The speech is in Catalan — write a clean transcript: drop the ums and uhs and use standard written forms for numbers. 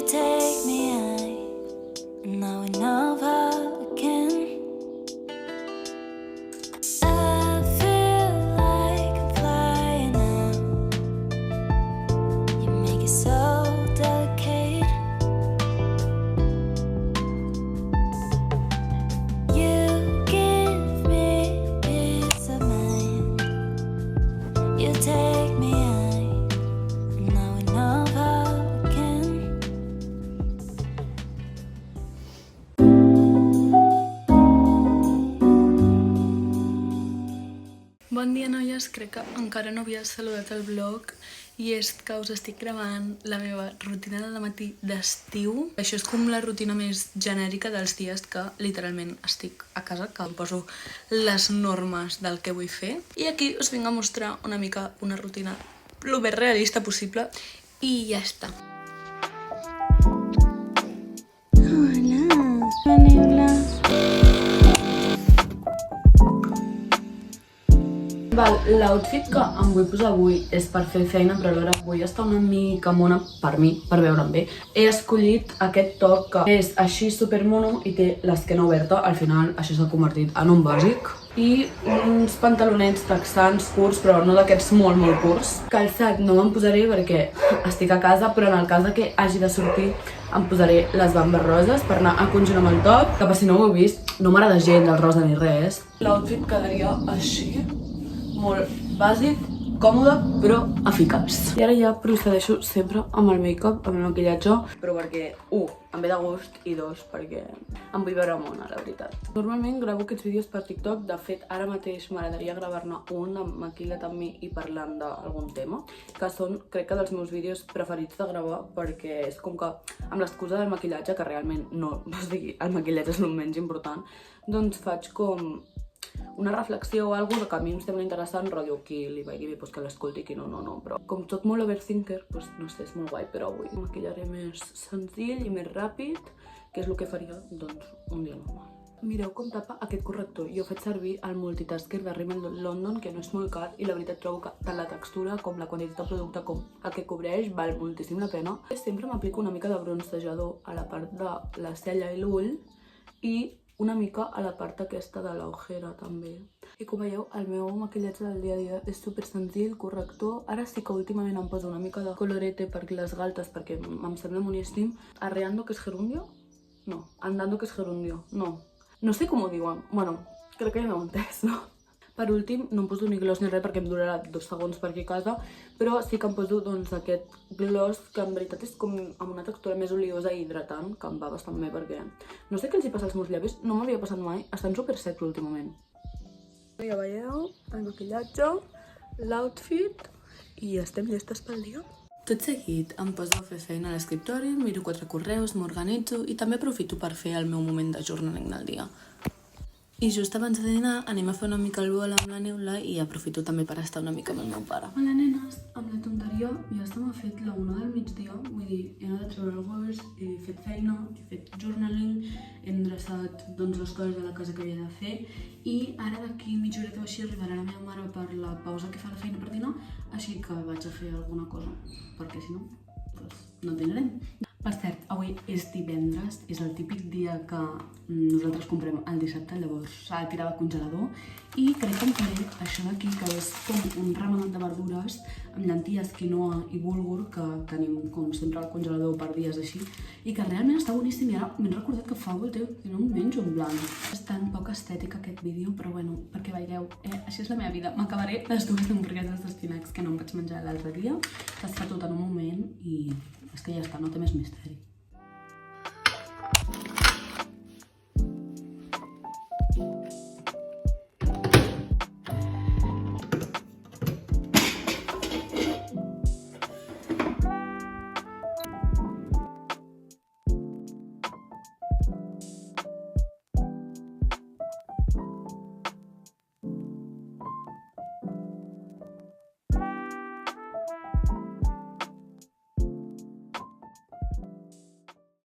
take me out, and now we're never again. I feel like I'm flying now. You make it so delicate. You give me peace of mind. You take me out, and now we're never again. Bon dia, noies. Crec que encara no havia saludat el vlog i és que us estic gravant la meva rutina de matí d'estiu. Això és com la rutina més genèrica dels dies que literalment estic a casa, que em poso les normes del que vull fer. I aquí us vinc a mostrar una mica una rutina el més realista possible i ja està. Hola, Manila. L'outfit que em vull posar avui és per fer feina, però alhora vull estar una mica mona per mi, per veure'm bé. He escollit aquest top que és així super mono i té l'esquena oberta. Al final això s'ha convertit en un bàsic. I uns pantalonets texans curts, però no d'aquests molt curts. Calçat no me'n posaré perquè estic a casa, però en el cas que hagi de sortir em posaré les bambes roses per anar a conjunt amb el top, que per si no ho heu vist, no m'agrada gens el rosa ni res. L'outfit quedaria així. Molt bàsic, còmode, però eficaç. I ara ja procedeixo sempre amb el make-up, amb el maquillatge, però perquè, em ve de gust, i dos, perquè em vull veure mona, la veritat. Normalment gravo aquests vídeos per TikTok, de fet, ara mateix m'agradaria gravar-ne un amb maquilla't amb mi i parlant d'algun tema, que són, crec que, dels meus vídeos preferits de gravar, perquè és com que, amb l'excusa del maquillatge, que realment no, o sigui, el maquillatge és el menys important, doncs faig com una reflexió o alguna que a mi em sembla interessant, rotllo, qui li vagi bé, que l'escolti, qui no, però com tot molt overthinker, no sé, és molt guai, però avui em maquillaré més senzill i més ràpid, que és el que faria, doncs, un dia normal. Mireu com tapa aquest corrector. Jo faig servir el Multitasker de Rimmel London, que no és molt car, i la veritat trobo que tant la textura com la quantitat de producte com el que cobreix val moltíssim la pena. Sempre m'aplico una mica de bronzejador a la part de la cella i l'ull i una mica a la part aquesta de l'ojera també. I com veieu, el meu maquillatge del dia a dia és super senzill, corrector. Ara sí que últimament em poso una mica de colorete per les galtes perquè em sembla moníssim. Arreando, que és gerundio? No. Andando, que és gerundio? No. No sé com ho diuen. Bueno, crec que ja m'heu entès, no? Per últim, no em poso ni gloss ni res perquè em durarà 2 segons per aquí a casa, però sí que em poso doncs aquest gloss que en veritat és com amb una textura més oliosa i hidratant, que em va bastant bé perquè no sé què els hi passa als meus llavis, no m'havia passat mai, estan super secs últimament. Ja veieu, el maquillatge, l'outfit i estem llestes pel dia. Tot seguit em poso a fer feina a l'escriptori, miro 4 correus, m'organitzo i també aprofito per fer el meu moment de journaling del dia. I just abans de dinar anem a fer una mica el vol amb la Neula i aprofito també per estar una mica amb el meu pare. Hola, nenes. Amb la tonteria ja se m'ha fet la 1 del migdia, vull dir, he anat a treure el gos, he fet feina, he fet journaling, he endreçat doncs, les coses de la casa que havia de fer i ara d'aquí mitja horeta o així arribarà la meva mare per la pausa que fa la feina per dinar, així que vaig a fer alguna cosa, perquè si no, doncs no tindrem. Per cert, avui és divendres, és el típic dia que nosaltres comprem el dissabte, llavors s'ha de tirar del congelador i crec que em faré això d'aquí, que és com un remenat de verdures amb llenties, quinoa i bulgur, que tenim com sempre al congelador per dies així i que realment està boníssim i ara m'he recordat que fa molt temps que no em menjo en blanc. És tan poc estètic aquest vídeo, però bueno, perquè veieu, així és la meva vida. M'acabaré les 2 hamburgueses d'espinacs que no em vaig menjar l'altre dia, que es fa tot en un moment i és que ja està, no té més misteri.